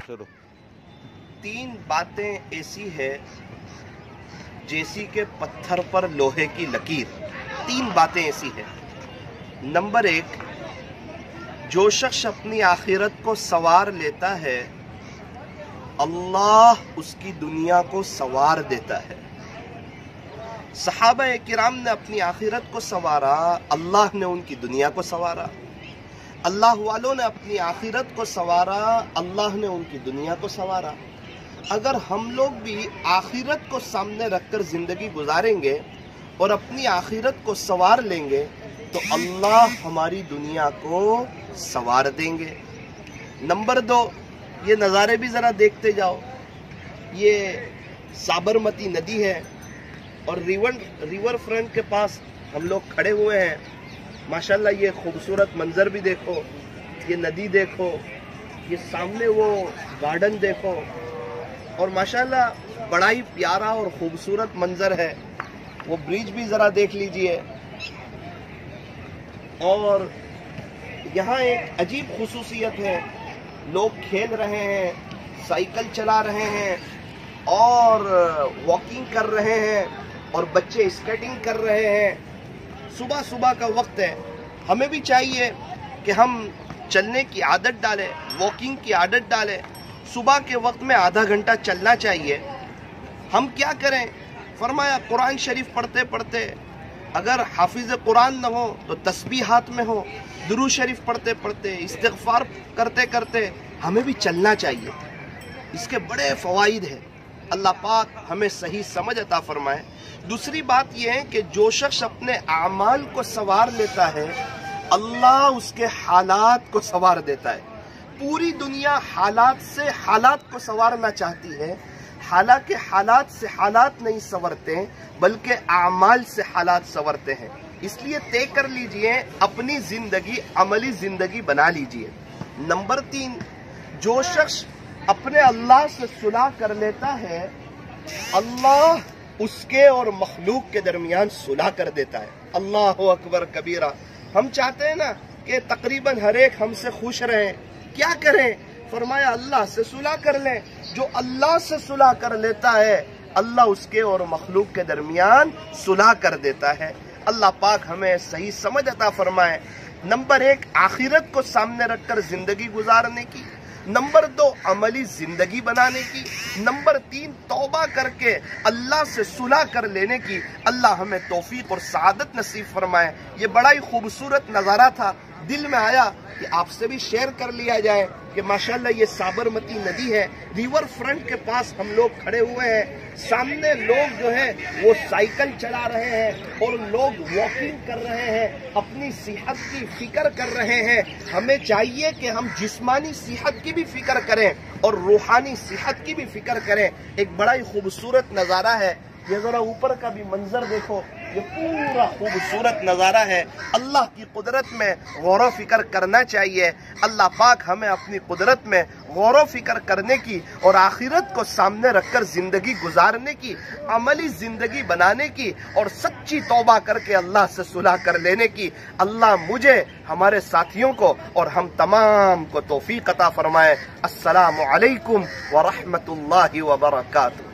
चलो। 3 बातें ऐसी है जैसी के पत्थर पर लोहे की लकीर। 3 बातें ऐसी है। नंबर 1, जो शख्स अपनी आखिरत को संवार लेता है, अल्लाह उसकी दुनिया को संवार देता है। सहाबा किराम ने अपनी आखिरत को संवारा, अल्लाह ने उनकी दुनिया को संवारा। अल्लाह वालों ने अपनी आखिरत को संवारा, अल्लाह ने उनकी दुनिया को संवारा। अगर हम लोग भी आखिरत को सामने रखकर ज़िंदगी गुजारेंगे और अपनी आखिरत को संवार लेंगे तो अल्लाह हमारी दुनिया को संवार देंगे। नंबर 2, ये नज़ारे भी ज़रा देखते जाओ। ये साबरमती नदी है और रिवर फ्रंट के पास हम लोग खड़े हुए हैं। माशाल्लाह ये खूबसूरत मंजर भी देखो, ये नदी देखो, ये सामने वो गार्डन देखो, और माशाल्लाह बड़ा ही प्यारा और खूबसूरत मंजर है। वो ब्रिज भी ज़रा देख लीजिए। और यहाँ एक अजीब खुसूसियत है, लोग खेल रहे हैं, साइकिल चला रहे हैं और वॉकिंग कर रहे हैं और बच्चे स्केटिंग कर रहे हैं। सुबह सुबह का वक्त है, हमें भी चाहिए कि हम चलने की आदत डालें, वॉकिंग की आदत डालें। सुबह के वक्त में आधा घंटा चलना चाहिए। हम क्या करें? फरमाया कुरान शरीफ पढ़ते पढ़ते, अगर हाफिज कुरान न हो तो तस्बीह हाथ में हो, दुरूद शरीफ पढ़ते पढ़ते, इस्तिग़फ़ार करते करते हमें भी चलना चाहिए। इसके बड़े फ़वाइद हैं। अल्लाह पाक हमें सही समझ अता फरमाए। दूसरी बात यह है कि जो शख्स अपने आमाल को संवार लेता है, अल्लाह उसके हालात को संवार देता है। पूरी दुनिया हालात से हालात को संवारना चाहती है, हालांकि हालात से हालात नहीं संवरते बल्कि आमाल से हालात संवरते हैं। इसलिए तय कर लीजिए, अपनी जिंदगी अमली जिंदगी बना लीजिए। नंबर 3, जो शख्स अपने अल्लाह से सुलह कर लेता है, अल्लाह उसके और मखलूक के दरमियान सुलह कर देता है। अल्लाह अकबर कबीरा। हम चाहते हैं ना कि तकरीबन हर एक हमसे खुश रहे, क्या करें? फरमाया अल्लाह से सुलह कर लें। जो अल्लाह से सुलह कर लेता है, अल्लाह उसके और मखलूक के दरमियान सुलह कर देता है। अल्लाह पाक हमें सही समझ अता फरमाए। नंबर 1, आखिरत को सामने रखकर जिंदगी गुजारने की। नंबर 2, अमली जिंदगी बनाने की। नंबर 3, तौबा करके अल्लाह से सुलह कर लेने की। अल्लाह हमें तौफीक और सआदत नसीब फरमाए। ये बड़ा ही खूबसूरत नज़ारा था, दिल में आया कि आपसे भी शेयर कर लिया जाए कि माशाल्लाह ये साबरमती नदी है, रिवर फ्रंट के पास हम लोग खड़े हुए हैं। सामने लोग जो है वो साइकिल चला रहे हैं और लोग वॉकिंग कर रहे हैं, अपनी सेहत की फिक्र कर रहे हैं। हमें चाहिए कि हम जिस्मानी सेहत की भी फिक्र करें और रूहानी सेहत की भी फिक्र करें। एक बड़ा ही खूबसूरत नज़ारा है। ये जरा ऊपर का भी मंजर देखो, ये पूरा खूबसूरत नज़ारा है। अल्लाह की कुदरत में गौर फिक्र करना चाहिए। अल्लाह पाक हमें अपनी कुदरत में गौर फिक्र करने की और आखिरत को सामने रखकर ज़िंदगी गुजारने की, अमली ज़िंदगी बनाने की और सच्ची तौबा करके अल्लाह से सुलह कर लेने की अल्लाह मुझे, हमारे साथियों को और हम तमाम को तौफीक अता फरमाए। अस्सलामु अलैकुम व रहमतुल्लाहि व बरकातुहू।